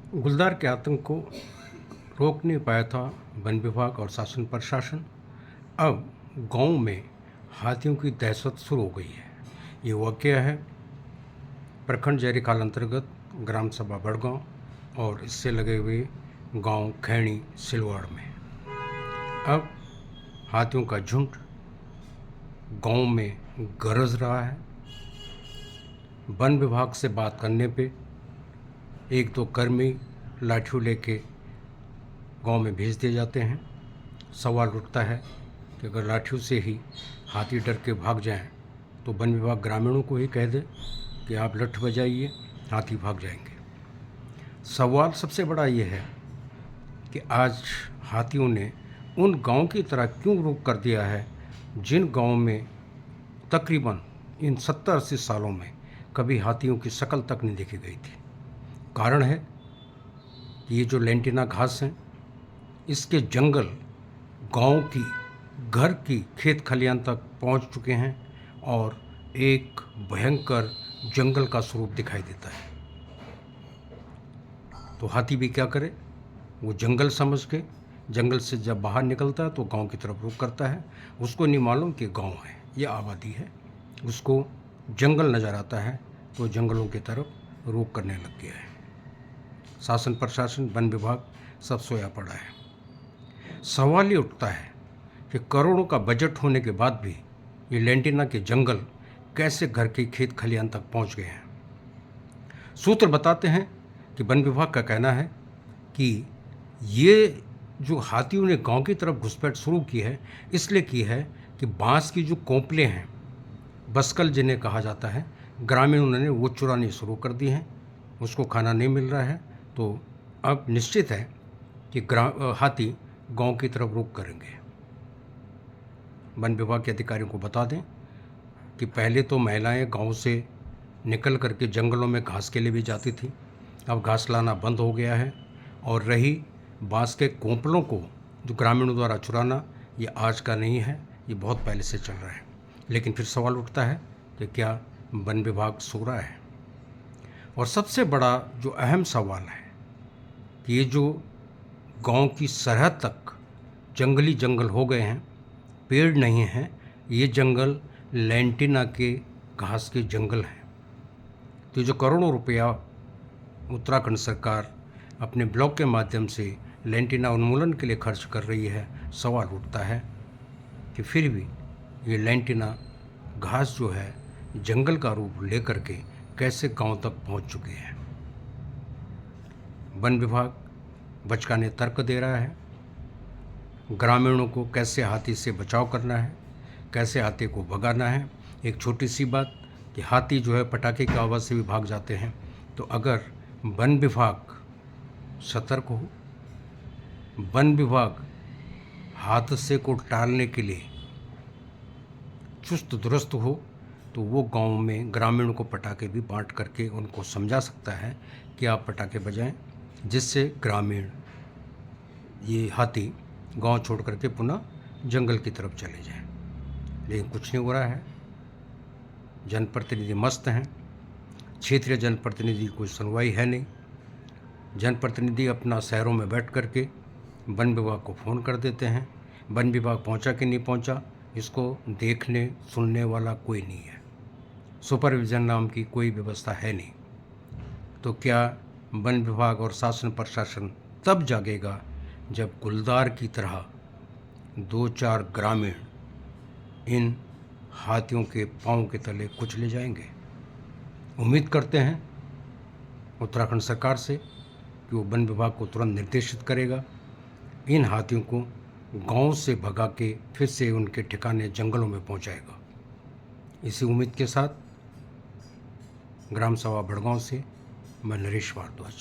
गुलदार के आतंक को रोक नहीं पाया था वन विभाग और शासन प्रशासन। अब गांव में हाथियों की दहशत शुरू हो गई है। ये वाक़या है प्रखंड जयरीखाल अंतर्गत ग्राम सभा बड़गांव और इससे लगे हुए गांव खैनी सिलवाड़ में। अब हाथियों का झुंड गांव में गरज रहा है। वन विभाग से बात करने पे एक दो कर्मी लाठियों लेके गांव में भेज दिए जाते हैं। सवाल उठता है कि अगर लाठियों से ही हाथी डर के भाग जाएं तो वन विभाग ग्रामीणों को ही कह दे कि आप लठ बजाइए, हाथी भाग जाएंगे। सवाल सबसे बड़ा ये है कि आज हाथियों ने उन गांव की तरह क्यों रुख कर दिया है जिन गांव में तकरीबन इन 70-80 सालों में कभी हाथियों की शक्ल तक नहीं देखी गई थी। कारण है कि ये जो लेंटिना घास हैं, इसके जंगल गांव की घर की खेत खलियान तक पहुंच चुके हैं और एक भयंकर जंगल का स्वरूप दिखाई देता है। तो हाथी भी क्या करे, वो जंगल समझ के जंगल से जब बाहर निकलता है तो गांव की तरफ रुख करता है। उसको नहीं मालूम कि गांव है, ये आबादी है। उसको जंगल नज़र आता है तो जंगलों की तरफ रुख करने लग गया है। शासन प्रशासन वन विभाग सब सोया पड़ा है। सवाल ये उठता है कि करोड़ों का बजट होने के बाद भी ये लेंटिना के जंगल कैसे घर के खेत खलियान तक पहुंच गए हैं। सूत्र बताते हैं कि वन विभाग का कहना है कि ये जो हाथियों ने गांव की तरफ घुसपैठ शुरू की है, इसलिए की है कि बांस की जो कोंपले हैं, बसकल जिन्हें कहा जाता है, ग्रामीणों ने वो चुरानी शुरू कर दी हैं। उसको खाना नहीं मिल रहा है तो अब निश्चित है कि हाथी गांव की तरफ रुख करेंगे। वन विभाग के अधिकारियों को बता दें कि पहले तो महिलाएं गांव से निकल करके जंगलों में घास के लिए भी जाती थी। अब घास लाना बंद हो गया है। और रही बांस के कोंपलों को जो ग्रामीणों द्वारा चुराना, ये आज का नहीं है, ये बहुत पहले से चल रहा है। लेकिन फिर सवाल उठता है कि क्या वन विभाग सो रहा है? और सबसे बड़ा जो अहम सवाल है कि ये जो गांव की सरहद तक जंगली जंगल हो गए हैं, पेड़ नहीं हैं, ये जंगल लेंटिना के घास के जंगल हैं। तो जो करोड़ों रुपया उत्तराखंड सरकार अपने ब्लॉक के माध्यम से लेंटिना उन्मूलन के लिए खर्च कर रही है, सवाल उठता है कि फिर भी ये लेंटिना घास जो है जंगल का रूप लेकर के कैसे गांव तक पहुंच चुके हैं। वन विभाग बचकाने तर्क दे रहा है। ग्रामीणों को कैसे हाथी से बचाव करना है, कैसे हाथी को भगाना है। एक छोटी सी बात कि हाथी जो है पटाखे की आवाज़ से भी भाग जाते हैं। तो अगर वन विभाग सतर्क हो, वन विभाग हादसे को टालने के लिए चुस्त दुरुस्त हो, तो वो गांव में ग्रामीणों को पटाखे भी बांट करके उनको समझा सकता है कि आप पटाखे बजाएं, जिससे ग्रामीण ये हाथी गांव छोड़ करके पुनः जंगल की तरफ चले जाएं। लेकिन कुछ नहीं हो रहा है। जनप्रतिनिधि मस्त हैं, क्षेत्रीय जनप्रतिनिधि कोई सुनवाई है नहीं। जनप्रतिनिधि अपना शहरों में बैठ करके वन विभाग को फ़ोन कर देते हैं। वन विभाग पहुंचा कि नहीं पहुंचा, इसको देखने सुनने वाला कोई नहीं है। सुपरविज़न नाम की कोई व्यवस्था है नहीं। तो क्या वन विभाग और शासन प्रशासन तब जागेगा जब गुलदार की तरह 2-4 ग्रामीण इन हाथियों के पांव के तले कुचले जाएंगे। उम्मीद करते हैं उत्तराखंड सरकार से कि वो वन विभाग को तुरंत निर्देशित करेगा, इन हाथियों को गांव से भगा के फिर से उनके ठिकाने जंगलों में पहुंचाएगा। इसी उम्मीद के साथ ग्राम सभा बड़गांव से मैं नरेश भारद्वाज।